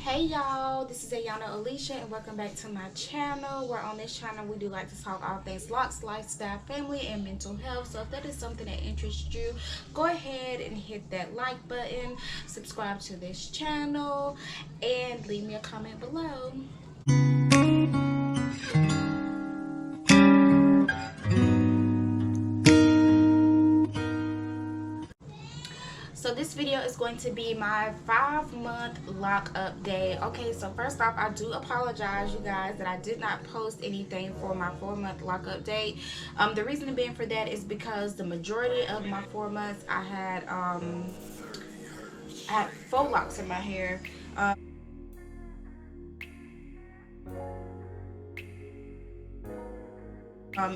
Hey y'all, this is Ayana Alicia and welcome back to my channel, where on this channel we do like to talk all things locks, lifestyle, family, and mental health. So if that is something that interests you, go ahead and hit that like button, subscribe to this channel, and leave me a comment below. So this video is going to be my 5-month lock update. Okay, so first off, I do apologize, you guys, that I did not post anything for my 4-month lock update. The reason being for that is because the majority of my 4 months I had faux locks in my hair.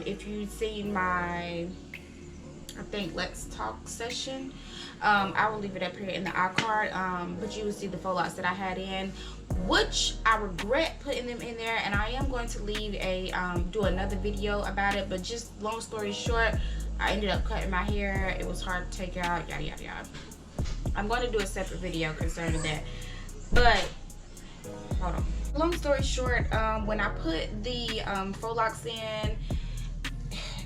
If you've seen my, I think, Let's Talk session, I will leave it up here in the iCard, but you will see the faux locks that I had in, which I regret putting them in there, and I am going to leave a do another video about it. But just long story short, I ended up cutting my hair. It was hard to take out, yada yada yada. I'm going to do a separate video concerning that, but hold on. Long story short, when I put the faux locks in,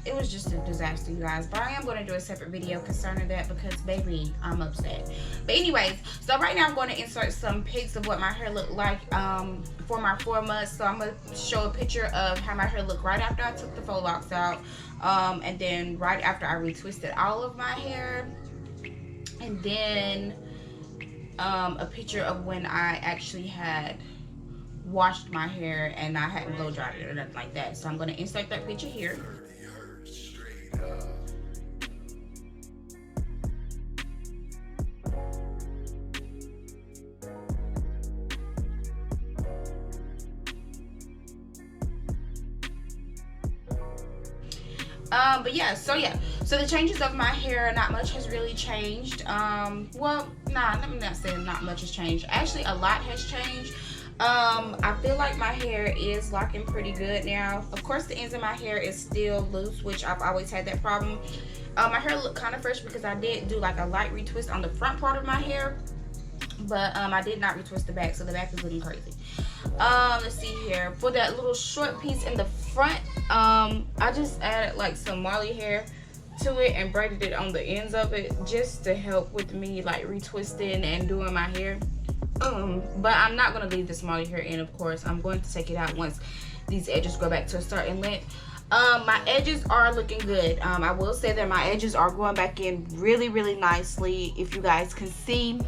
it was just a disaster, you guys. But I am going to do a separate video concerning that because, baby, I'm upset. But anyways, so right now I'm going to insert some pics of what my hair looked like for my 4 months. So I'm going to show a picture of how my hair looked right after I took the faux locks out, and then right after I retwisted all of my hair, and then a picture of when I actually had washed my hair and I hadn't blow dried it or nothing like that. So I'm going to insert that picture here. So the changes of my hair, not much has really changed. Well, nah, let me not say not much has changed. Actually, a lot has changed. I feel like my hair is locking pretty good now. Of course, the ends of my hair is still loose, which I've always had that problem. My hair looked kind of fresh because I did do like a light retwist on the front part of my hair, but I did not retwist the back, so the back is looking crazy. Let's see here. For that little short piece in the front, I just added like some Marley hair to it and braided it on the ends of it just to help with me like retwisting and doing my hair. But I'm not going to leave this Marley hair in, of course. I'm going to take it out once these edges go back to a certain length. My edges are looking good. I will say that my edges are going back in really, really nicely. If you guys can see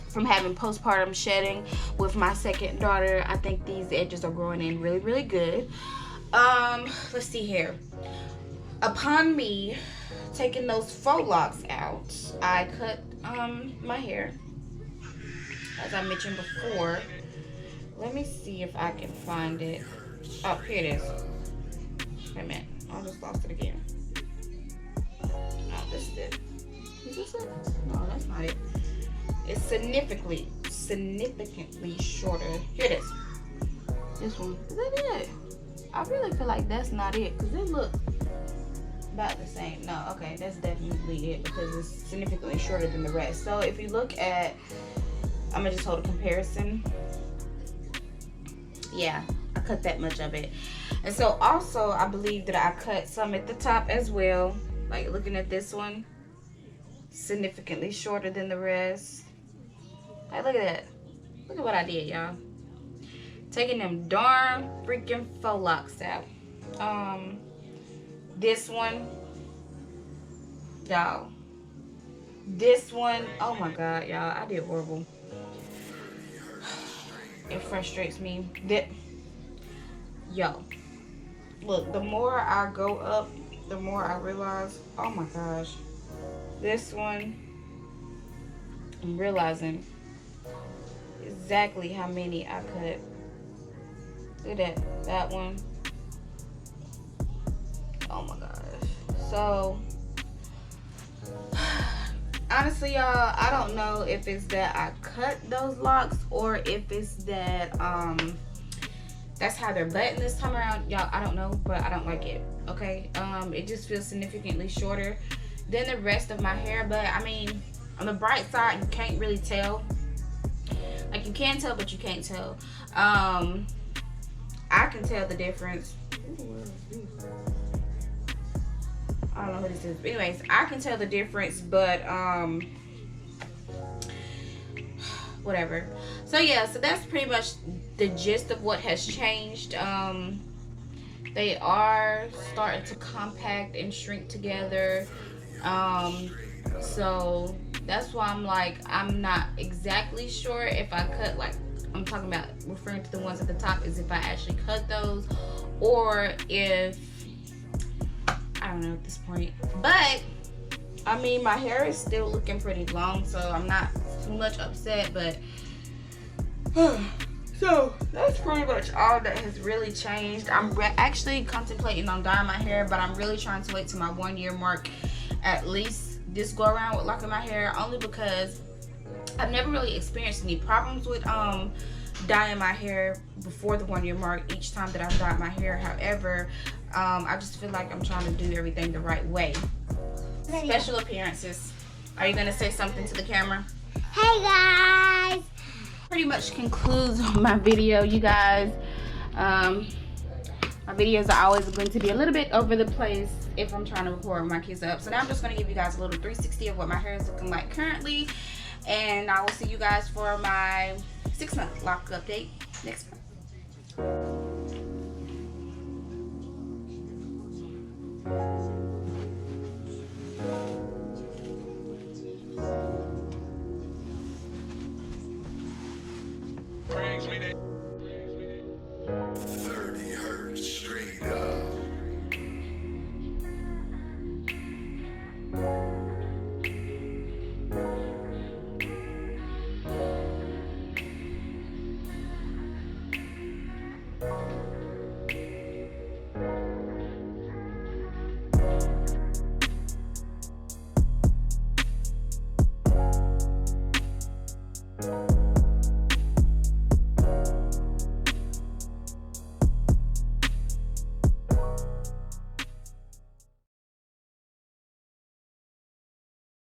from having postpartum shedding with my second daughter, I think these edges are growing in really, really good. Let's see here. Upon me taking those faux locks out, I cut my hair, as I mentioned before. Let me see if I can find it. Oh, here it is. Wait a minute. I just lost it again. Oh, this is it. Is this it? No, that's not it. It's significantly shorter. Here it is. This one. Is that it? I really feel like that's not it, because it look about the same. No, okay, that's definitely it, because it's significantly shorter than the rest. So if you look at, I'm gonna just hold a comparison. Yeah, I cut that much of it. And so also I believe that I cut some at the top as well. Like looking at this one, significantly shorter than the rest. Hey, look at that. Look at what I did, y'all. Taking them darn freaking faux locks out. This one, y'all. This one, oh my god, y'all, I did horrible. It frustrates me. Yo, look, the more I go up, the more I realize, oh my gosh, this one, I'm realizing exactly how many I cut. Look at that one. Oh my gosh. So honestly, y'all, I don't know if it's that I cut those locks or if it's that that's how they're buttoned this time around. Y'all, I don't know, but I don't like it. Okay, it just feels significantly shorter than the rest of my hair. But I mean, on the bright side, you can't really tell Like, you can tell, but you can't tell. I can tell the difference. I don't know who this is. But anyways, I can tell the difference, but whatever. So yeah, so that's pretty much the gist of what has changed. They are starting to compact and shrink together. So that's why I'm like, I'm not exactly sure if I cut, like, I'm talking about referring to the ones at the top, is if I actually cut those or if, I don't know at this point. But I mean, my hair is still looking pretty long, so I'm not too much upset. But so that's pretty much all that has really changed. I'm actually contemplating on dyeing my hair, but I'm really trying to wait till my 1 year mark at least this go around with locking my hair, only because I've never really experienced any problems with dyeing my hair before the 1 year mark each time that I've dyed my hair. However, I just feel like I'm trying to do everything the right way. Special appearances. Are you gonna say something to the camera? Hey guys! Pretty much concludes my video, you guys. My videos are always going to be a little bit over the place if I'm trying to record my kids up. So now I'm just going to give you guys a little 360 of what my hair is looking like currently. And I will see you guys for my 6-month lock update next month.